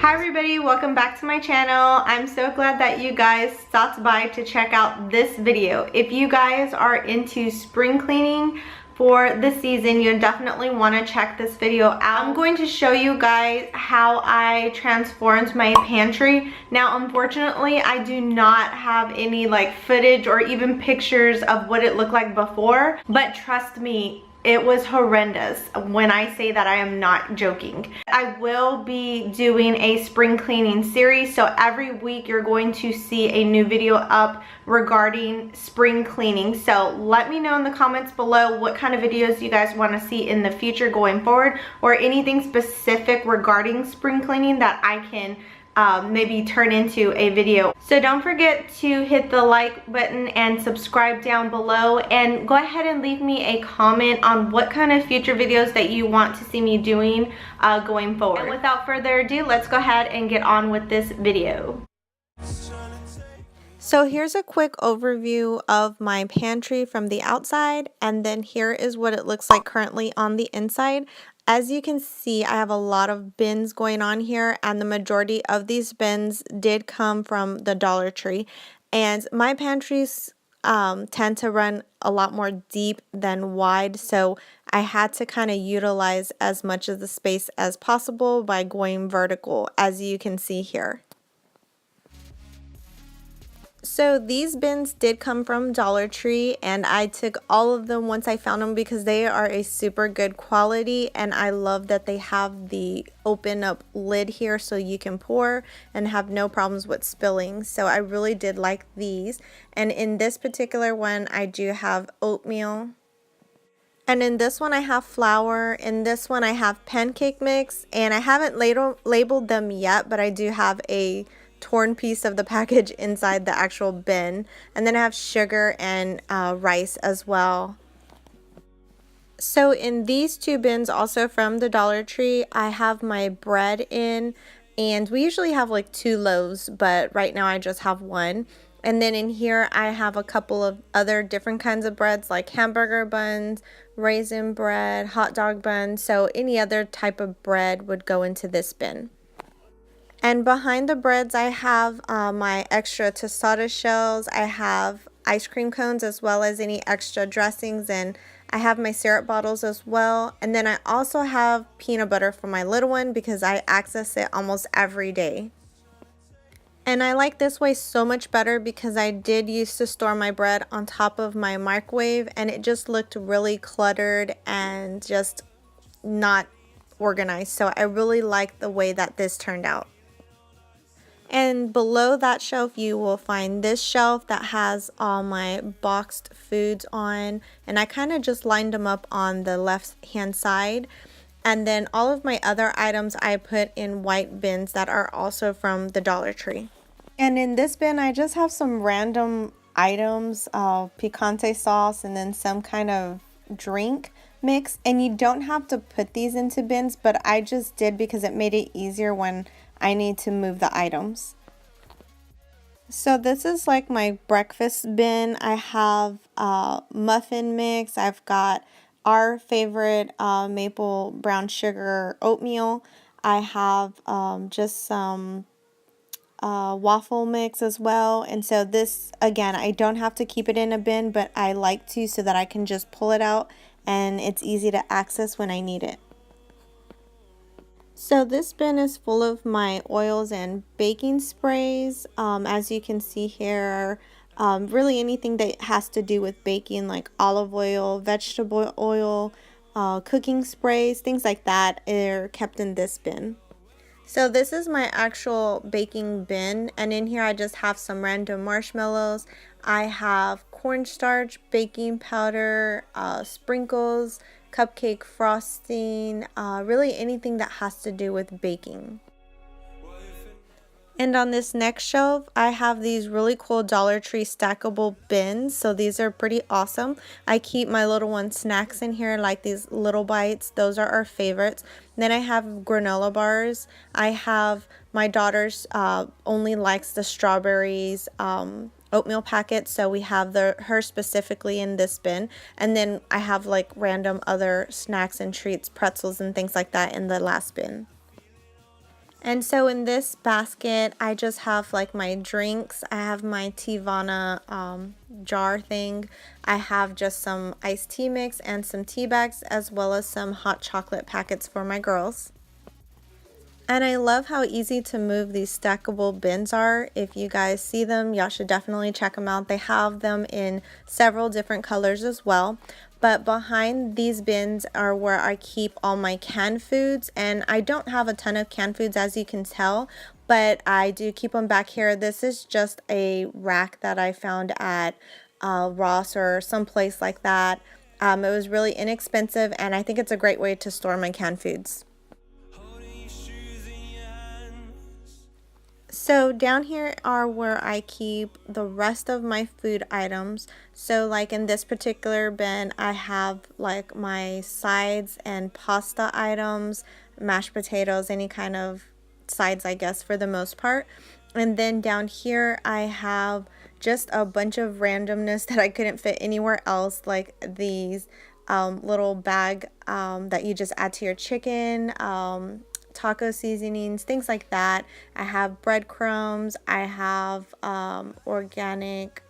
Hi everybody, welcome back to my channel. I'm so glad that you guys stopped by to check out this video. If you guys are into spring cleaning for the season, you definitely want to check this video out. I'm going to show you guys how I transformed my pantry. Now unfortunately I do not have any like footage or even pictures of what it looked like before, but trust me, it was horrendous. When I say that, I am not joking. I will be doing a spring cleaning series, so every week you're going to see a new video up regarding spring cleaning. So let me know in the comments below what kind of videos you guys want to see in the future going forward, or anything specific regarding spring cleaning that I can maybe turn into a video. So don't forget to hit the like button and subscribe down below, and go ahead and leave me a comment on what kind of future videos that you want to see me doing going forward. And without further ado, let's go ahead and get on with this video. So here's a quick overview of my pantry from the outside, and then here is what it looks like currently on the inside. As you can see, I have a lot of bins going on here, and the majority of these bins did come from the Dollar Tree. And my pantries tend to run a lot more deep than wide, so I had to kind of utilize as much of the space as possible by going vertical, as you can see here. So these bins did come from Dollar Tree, and I took all of them once I found them because they are a super good quality, and I love that they have the open up lid here so you can pour and have no problems with spilling. So I really did like these. And in this particular one, I do have oatmeal. And in this one I have flour. In this one I have pancake mix, and I haven't labeled them yet, but I do have a torn piece of the package inside the actual bin. And then I have sugar and rice as well. So in these two bins, also from the Dollar Tree, I have my bread in, and we usually have like 2 loaves, but right now I just have 1. And then in here I have a couple of other different kinds of breads, like hamburger buns, raisin bread, hot dog buns. So any other type of bread would go into this bin. And behind the breads, I have my extra tostada shells. I have ice cream cones as well as any extra dressings, and I have my syrup bottles as well. And then I also have peanut butter for my little one because I access it almost every day. And I like this way so much better because I did used to store my bread on top of my microwave, and it just looked really cluttered and just not organized. So I really like the way that this turned out. And below that shelf you will find this shelf that has all my boxed foods on, and I kind of just lined them up on the left hand side. And then all of my other items I put in white bins that are also from the Dollar Tree. And in this bin I just have some random items, picante sauce, and then some kind of drink mix. And you don't have to put these into bins, but I just did because it made it easier when I need to move the items. So this is like my breakfast bin. I have muffin mix. I've got our favorite maple brown sugar oatmeal. I have just some waffle mix as well. And so this, again, I don't have to keep it in a bin, but I like to so that I can just pull it out and it's easy to access when I need it. So this bin is full of my oils and baking sprays. As you can see here, really anything that has to do with baking, like olive oil, vegetable oil, cooking sprays, things like that are kept in this bin. So this is my actual baking bin, and in here I just have some random marshmallows. I have cornstarch, baking powder, sprinkles, cupcake frosting, really anything that has to do with baking. And on this next shelf, I have these really cool Dollar Tree stackable bins. So these are pretty awesome. I keep my little one snacks in here, like these little bites. Those are our favorites. Then I have granola bars. I have my daughter's only likes the strawberries oatmeal packet, so we have her specifically in this bin. And then I have like random other snacks and treats, pretzels and things like that in the last bin. And so in this basket, I just have like my drinks. I have my Tivana jar thing. I have just some iced tea mix and some tea bags, as well as some hot chocolate packets for my girls. And I love how easy to move these stackable bins are. If you guys see them, y'all should definitely check them out. They have them in several different colors as well. But behind these bins are where I keep all my canned foods. And I don't have a ton of canned foods, as you can tell, but I do keep them back here. This is just a rack that I found at Ross or someplace like that. It was really inexpensive, and I think it's a great way to store my canned foods. So down here are where I keep the rest of my food items. So like in this particular bin, I have like my sides and pasta items, mashed potatoes, any kind of sides, I guess, for the most part. And then down here I have just a bunch of randomness that I couldn't fit anywhere else, like these little bag that you just add to your chicken, taco seasonings, things like that. I have breadcrumbs. I have organic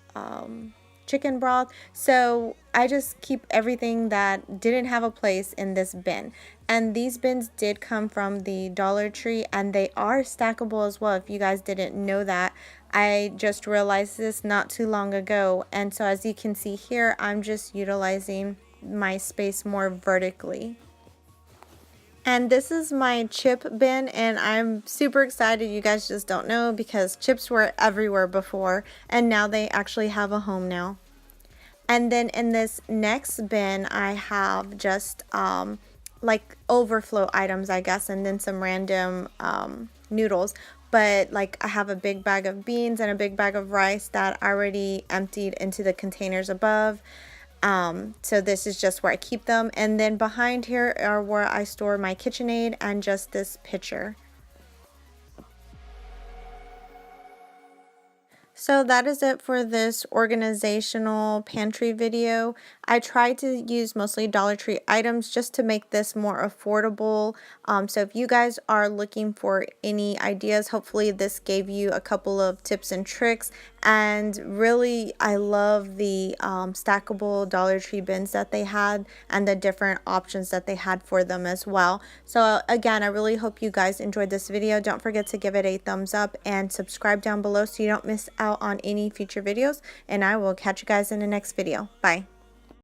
chicken broth. So I just keep everything that didn't have a place in this bin. And these bins did come from the Dollar Tree, and they are stackable as well, if you guys didn't know that. I just realized this not too long ago, and so as you can see here, I'm just utilizing my space more vertically. And this is my chip bin, and I'm super excited. You guys just don't know, because chips were everywhere before, and now they actually have a home now. And then in this next bin, I have just like overflow items, I guess, and then some random noodles. But like I have a big bag of beans and a big bag of rice that I already emptied into the containers above. So this is just where I keep them. And then behind here are where I store my KitchenAid and just this pitcher. So that is it for this organizational pantry video. I tried to use mostly Dollar Tree items just to make this more affordable. So if you guys are looking for any ideas, hopefully this gave you a couple of tips and tricks. And really, I love the stackable Dollar Tree bins that they had and the different options that they had for them as well. So again, I really hope you guys enjoyed this video. Don't forget to give it a thumbs up and subscribe down below so you don't miss out on any future videos. And I will catch you guys in the next video. Bye.